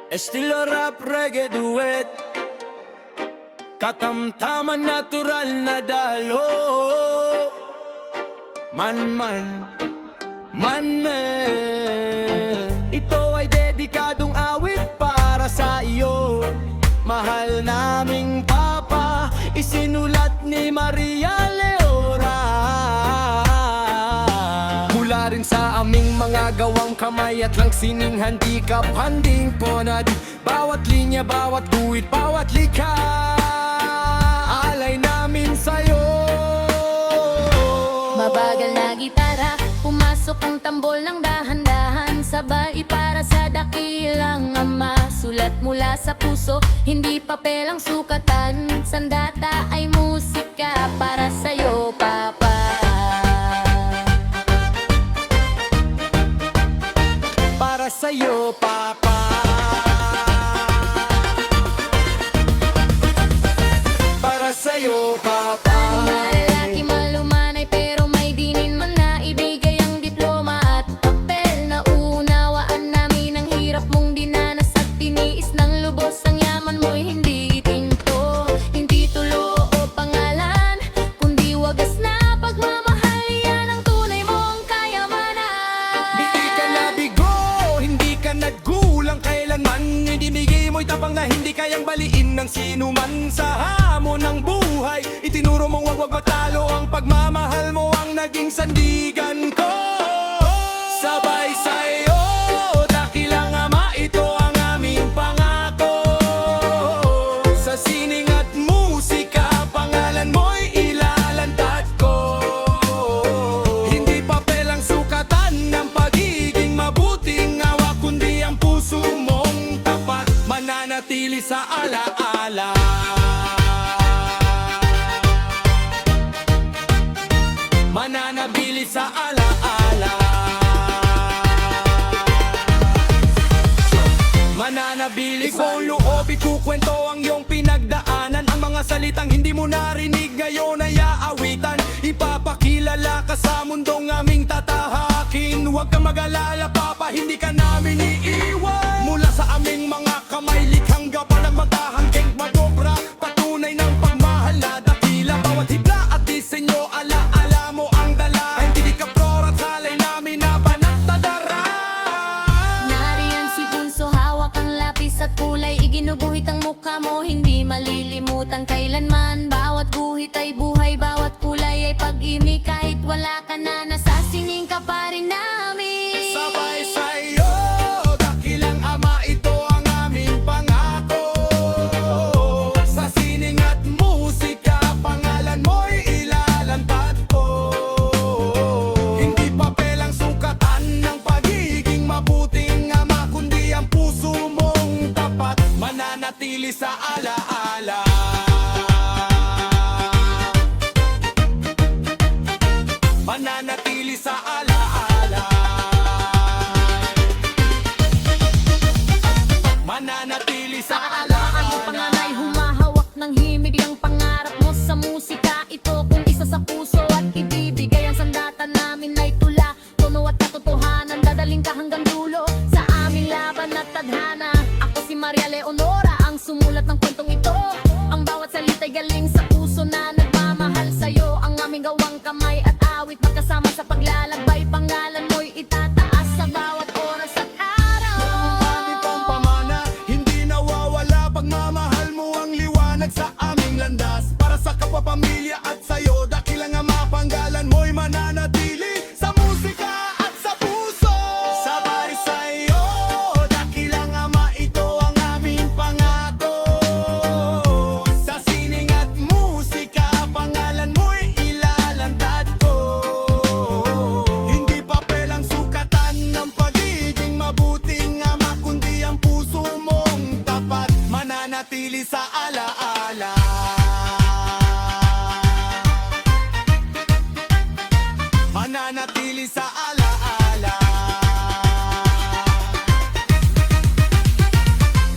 Estilo rap, reggae, duet, katamtaman, natural na dalo. Man-man, ito ay dedikadong awit para sa iyo. Mahal naming Papa, isinulat ni Maria Leora. Mula rin sa aming mga gawang kamay at lang sininghan, di kaphanding ponad. Bawat linya, bawat guhit, bawat likha, alay namin sa'yo. Mabagal na gitara, pumasok ang tambol ng dahan-dahan. Sabay para sa dakilang ama, sulat mula sa puso, hindi papel ang sukatan. Sandata ay musika para sa'yo, Papa. Para sa'yo, Papa. Para sa'yo, Papa. Malalaki malumanay pero may dinin man na ibigay ang diploma at papel. Naunawaan namin ang hirap mong dinanas at tiniis ng lubos. Ang yaman mo'y hindi tinto, hindi tulo o pangalan, kundi wagas na pagmamahal. Yan ang tunay mong kayamanan. Hindi ka nabigo, hindi ka naggulang kailanman. Idinigay mo'y tapang na hindi kayang baliin ng sinuman. Sa hamon ng buhay, itinuro mong wag matalo. Ang pagmamahal mo ang naging sandigan ko. Sabay sa'yo, dakilang ama, ito ang aming pangako. Sa sining at musika, pangalan mo'y ilalantad ko. Hindi papel ang sukatan ng pagiging mabuting awa, kundi ang puso mong tapat, mananatili sa alaala. Mananabili sa alaala. Mananabili sa loob, ikukwento ang iyong pinagdaanan. Ang mga salitang hindi mo narinig ngayon ay aawitan. Ipapakilala ka sa mundong aming tatahakin. Huwag kang mag-alala, Papa, hindi ka namin iiwan. Mula sa aming mga kamay, likhang gabal ang maghahangking madobra. Patunay ng pagmahal na dakila. Bawat hibla at disenyo, alaala mo ang dala. Hindi ka prora at halay namin na panatadara. Nariyan si Punso, hawak ang lapis at kulay. Iginuguhit ang mukha mo, hindi malilimutan kailanman. Bawat guhit ay buhay, bawat kulay ay pag-ibig. Kahit wala ka na, nasasining ka pa rin namin. Sabay sa'yo, dakilang ama, ito ang aming pangako. Sa sining at musika, pangalan mo'y ilalantad ko. Hindi papel ang sukatan ng pagiging mabuting ama, kundi ang puso mong tapat, mananatili sa alaala. Mananatili sa alaala. Mananatili sa Kaalakaan mo panganay, humahawak ng himig ang pangarap mo sa musika. Ito kung isa sa puso at ibibigay ang sandata namin ay tula, tono at katotohanan. Dadaling ka hanggang dulo sa aming laban at tadhana. Ako si Maria Leonora, ang sumulat ng kwentong ito. Ang bawat salita'y galing sa puso na nagmamahal sa'yo. Ang aming gawang kamay at awit magkasama sa paglalakbay. Pangalan mo'y itataas sa bawat oras at araw. Ganitong pamana, hindi nawawala. Pagmamahal mo ang liwanag sa aming landas. Para sa kapwa-pamilya at sa'yo, dakilang ama, panggalan mo'y mananatili sa musika at sa puso. Sabay sa'yo, dakilang ama, ito ang aming pangako. Sa sining at musika, pangalan mo'y ilalantad ko. Hindi papel ang sukatan ng pagiging mabuting ama, kundi ang puso mong tapat, mananatili sa alaala. Mananatili sa alaala.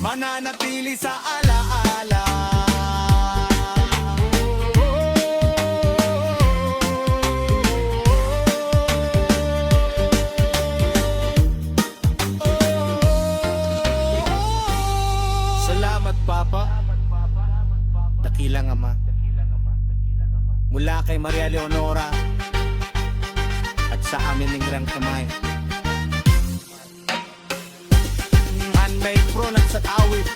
Mananatili sa alaala. Papa, dakilang Ama, mula kay Maria Leonora at sa amin ng Grand Kamay. Handmade products at awit,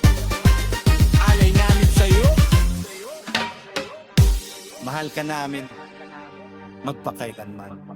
alay namin sa'yo. Mahal ka namin, magpakailanman.